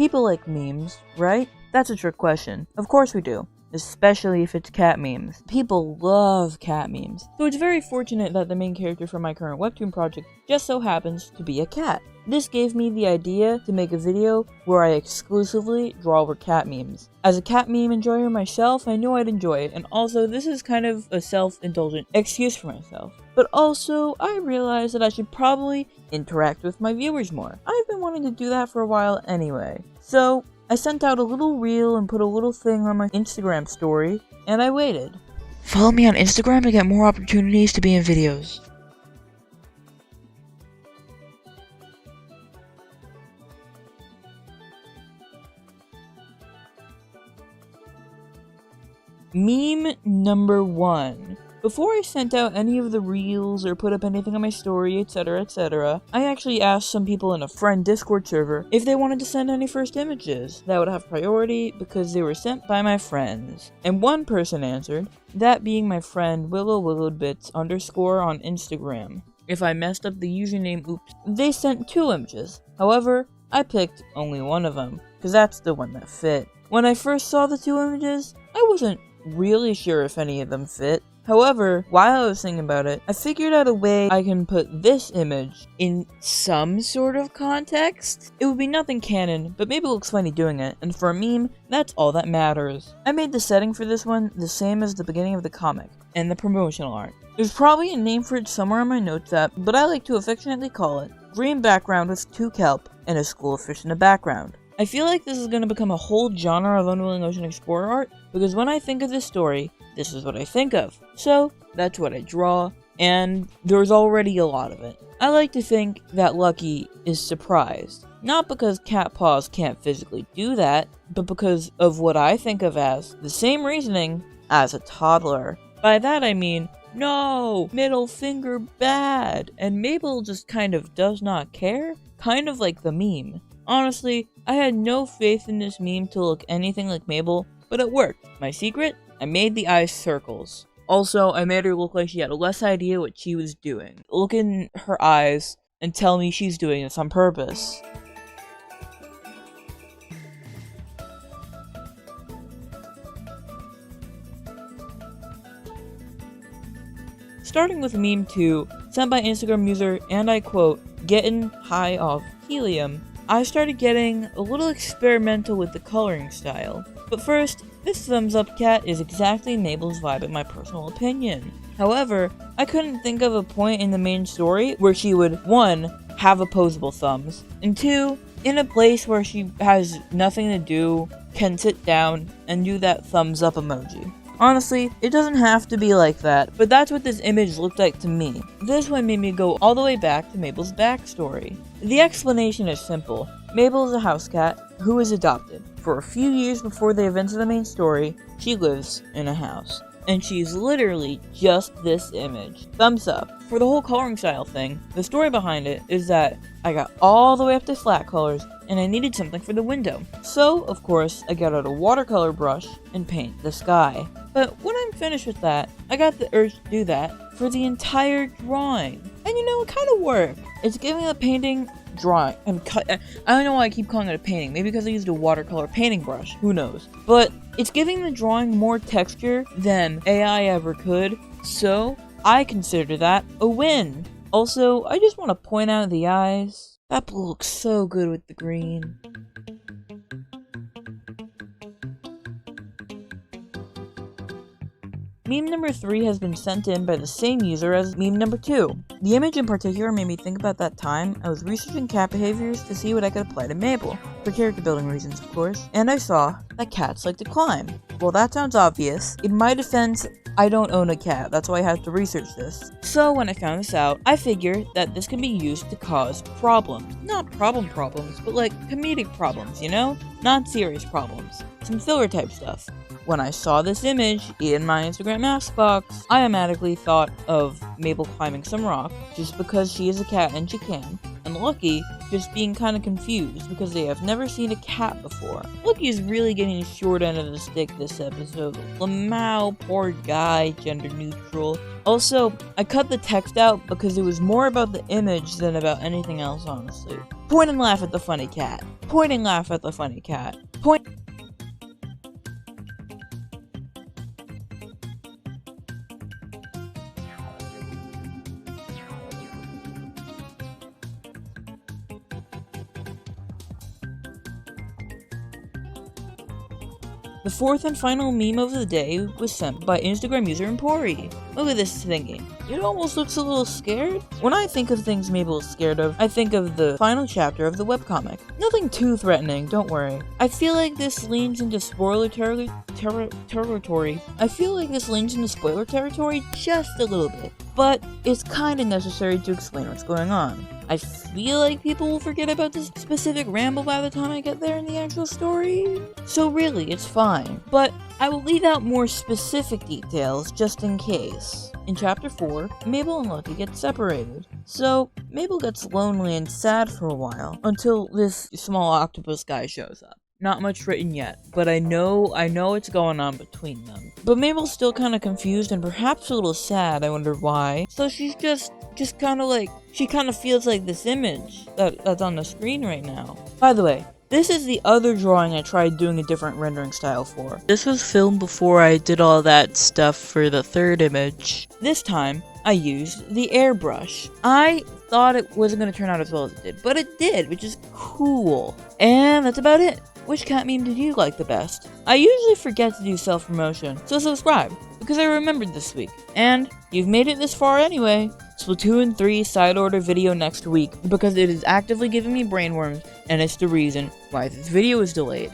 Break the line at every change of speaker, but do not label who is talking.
People like memes, right? That's a trick question. Of course we do. Especially if it's cat memes. People love cat memes. So it's very fortunate that the main character from my current webtoon project just so happens to be a cat. This gave me the idea to make a video where I exclusively draw over cat memes. As a cat meme enjoyer myself, I knew I'd enjoy it, and also this is kind of a self-indulgent excuse for myself. But also, I realized that I should probably interact with my viewers more. I've been wanting to do that for a while anyway. So, I sent out a little reel and put a little thing on my Instagram story, and I waited. Follow me on Instagram to get more opportunities to be in videos. Meme number 1. Before I sent out any of the reels or put up anything on my story, etc, I actually asked some people in a friend Discord server if they wanted to send any first images that would have priority because they were sent by my friends. And one person answered, that being my friend WillowWillowedBits_ on Instagram. If I messed up the username, oops. They sent 2 images. However, I picked only one of them, because that's the one that fit. When I first saw the 2 images, I wasn't really sure if any of them fit. However, while I was thinking about it, I figured out a way I can put this image in some sort of context. It would be nothing canon, but maybe it looks funny doing it, and for a meme, that's all that matters. I made the setting for this one the same as the beginning of the comic, and the promotional art. There's probably a name for it somewhere on my notes app, but I like to affectionately call it green background with 2 kelp and a school of fish in the background. I feel like this is going to become a whole genre of Unwilling Ocean Explorer art, because when I think of this story, this is what I think of. So, that's what I draw, and there's already a lot of it. I like to think that Lucky is surprised. Not because cat paws can't physically do that, but because of what I think of as the same reasoning as a toddler. By that I mean, no, middle finger bad, and Mabel just kind of does not care, kind of like the meme. Honestly, I had no faith in this meme to look anything like Mabel, but it worked. My secret? I made the eyes circles. Also, I made her look like she had less idea what she was doing. Look in her eyes and tell me she's doing this on purpose. Starting with meme 2, sent by Instagram user, and I quote, getting high off helium, I started getting a little experimental with the coloring style. But first, this thumbs up cat is exactly Mabel's vibe in my personal opinion. However, I couldn't think of a point in the main story where she would, 1, have opposable thumbs, and 2, in a place where she has nothing to do, can sit down and do that thumbs up emoji. Honestly, it doesn't have to be like that, but that's what this image looked like to me. This one made me go all the way back to Mabel's backstory. The explanation is simple. Mabel is a house cat who is adopted. For a few years before the events of the main story, she lives in a house. And she's literally just this image. Thumbs up. For the whole coloring style thing, the story behind it is that I got all the way up to flat colors and I needed something for the window. So, of course, I got out a watercolor brush and paint the sky. But when I'm finished with that, I got the urge to do that for the entire drawing. And you know, it kind of worked. It's giving a painting drawing. I don't know why I keep calling it a painting. Maybe because I used a watercolor painting brush. Who knows? But it's giving the drawing more texture than AI ever could. So, I consider that a win. Also, I just want to point out the eyes. That blue looks so good with the green. Meme number 3 has been sent in by the same user as meme number 2. The image in particular made me think about that time I was researching cat behaviors to see what I could apply to Mabel, for character building reasons of course, and I saw that cats like to climb. Well, that sounds obvious. In my defense, I don't own a cat, that's why I had to research this. So when I found this out, I figured that this can be used to cause problems. Not problems, but like comedic problems, you know? Not serious problems. Some filler type stuff. When I saw this image in my Instagram ask box, I automatically thought of Mabel climbing some rock, just because she is a cat and she can, and Lucky just being kind of confused because they have never seen a cat before. Lucky is really getting the short end of the stick this episode. Lamau, poor guy, gender neutral. Also, I cut the text out because it was more about the image than about anything else, honestly. Point and laugh at the funny cat. Point and laugh at the funny cat. Point. The fourth and final meme of the day was sent by Instagram user Empori. Look at this thinking. It almost looks a little scared. When I think of things Mabel is scared of, I think of the final chapter of the webcomic. Nothing too threatening, don't worry. I feel like this leans into spoiler territory. I feel like this leans into spoiler territory just a little bit, but it's kinda necessary to explain what's going on. I feel like people will forget about this specific ramble by the time I get there in the actual story. So really, it's fine. But I will leave out more specific details just in case. In chapter 4, Mabel and Lucky get separated. So, Mabel gets lonely and sad for a while, until this small octopus guy shows up. Not much written yet, but I know what's going on between them. But Mabel's still kind of confused and perhaps a little sad, I wonder why. So she's just kind of like, she kind of feels like this image that's on the screen right now. By the way, this is the other drawing I tried doing a different rendering style for. This was filmed before I did all that stuff for the third image. This time, I used the airbrush. I thought it wasn't going to turn out as well as it did, but it did, which is cool. And that's about it. Which cat meme did you like the best? I usually forget to do self-promotion, so subscribe, because I remembered this week. And you've made it this far anyway. Splatoon 3 side order video next week, because it is actively giving me brainworms, and it's the reason why this video is delayed.